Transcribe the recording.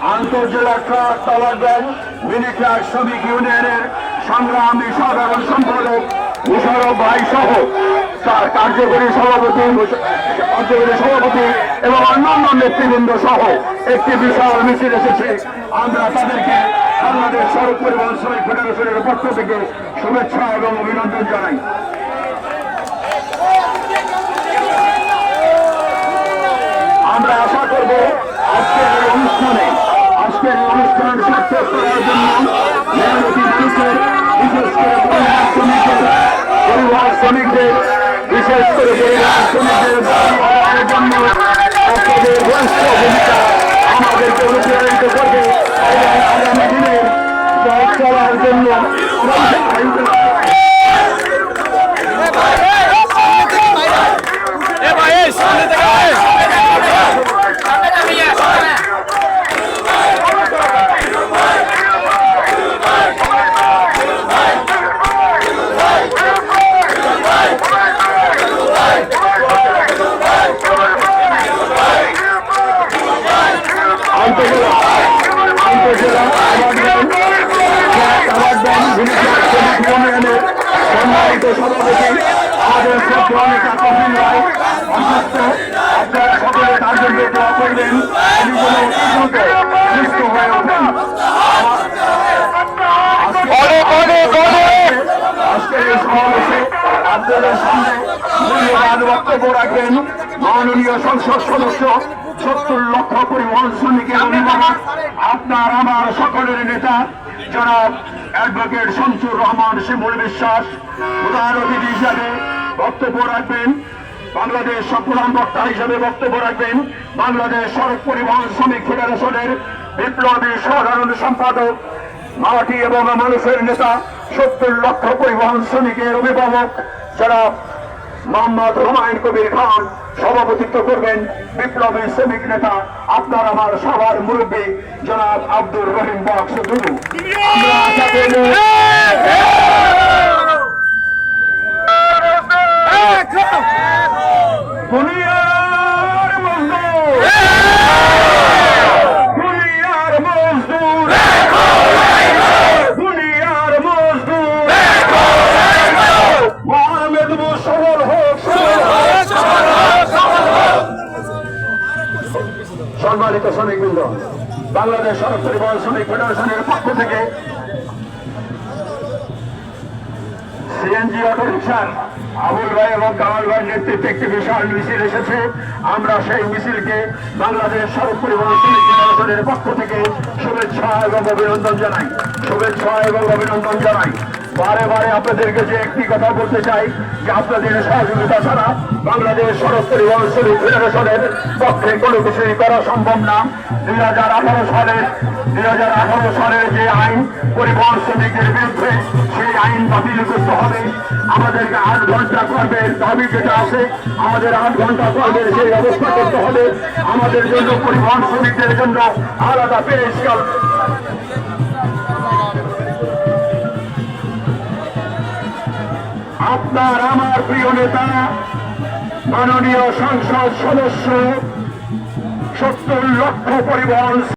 আন্তঃজেলা truck চালকদের mini truck শ্রমিক ইউনিয়নের সংগ্রামী সাধারণ সম্পাদক মুশারফ ভাই সহ তার কার্যকরী সভাপতি এবং অন্যান্য নেতৃবৃন্দ সহ একটি বিশাল মিছিল এসেছে। আমরা তাদেরকে বাংলাদেশ সড়ক পরিবহন শ্রমিক ফেডারেশনের পক্ষ থেকে শুভেচ্ছা এবং অভিনন্দন জানাই। আমরা আশা করব আজকের এই অনুষ্ঠান সার্থক করার জন্য মেহনতি মানুষের, বিশেষ করে পরিবহন শ্রমিকদের, বিশেষ করে পরিবহন শ্রমিকদের জন্য আপনাদের বয়স্ক ভূমিকা আমাদেরকে অনুপ্রাণিত করবে এবং আগামী দিনের পথ চলার জন্য সম্মানিত সভাপতি আমাদের অনেকা কঠিন রায় অসুস্থ, আপনারা সকলে তার জন্য দোয়া করবেন, তিনি কোনো সুস্থ হয়ে ওঠেন। আজকের এই সমাবেশে আপনাদের সামনে মূল্যবান বক্তব্য রাখবেন মাননীয় সংসদ সদস্য 70 লক্ষ পরিবহন শ্রমিকের অভিভাবক, আপনার আমার সকলের নেতা জনাব অ্যাডভোকেট শামসুর রহমান শিমুল বিশ্বাস। প্রধান অতিথি হিসাবে বক্তব্য রাখবেন বাংলাদেশ প্রধান বক্তা হিসেবে বক্তব্য রাখবেন বাংলাদেশ সড়ক পরিবহন শ্রমিক ফেডারেশনের বিপ্লবী সাধারণ সম্পাদক, মাটি এবং মানুষের নেতা, 70 লক্ষ পরিবহন শ্রমিকের অভিভাবক জনাব মোহাম্মদ হুমায়ুন কবির খান। সভাপতিত্ব করবেন বিপ্লবী শ্রমিক নেতা আপনার আমার সবার মুরব্বী জনাব আব্দুর রহিম বক্স দুলু। আমরা আশা করব সম্মানিত শ্রমিকবৃন্দ, বাংলাদেশ সড়ক পরিবহন শ্রমিক ফেডারেশনের পক্ষ থেকে সিএনজি অটো রিকশার আবুল ভাই এবং কামাল ভাইয়ের নেতৃত্বে একটি বিশাল মিছিল এসেছে। আমরা সেই মিছিলকে বাংলাদেশ সড়ক পরিবহন শ্রমিক ফেডারেশনের পক্ষ থেকে শুভেচ্ছা এবং অভিনন্দন জানাই। বারে বারে আপনাদেরকে যে একটি কথা বলতে চাই যে আপনাদের সহযোগিতা ছাড়া বাংলাদেশ সড়ক পরিবহন শ্রমিক ফেডারেশনের পক্ষে কোনো কিছুই করা সম্ভব না। 2018 সালের যে আইন পরিবহন শ্রমিকদের বিরুদ্ধে, সেই আইন বাতিল করতে হবে। আমাদেরকে 8 ঘন্টা কর্মের দাবি যেটা আছে, আমাদের 8 ঘন্টা কর্মের সেই ব্যবস্থা করতে হবে। আমাদের জন্য পরিবহন শ্রমিকদের জন্য আলাদা পে স্কেল। আপনার আমার প্রিয় নেতা মাননীয় সংসদ সদস্য 70 লক্ষ পরিবহন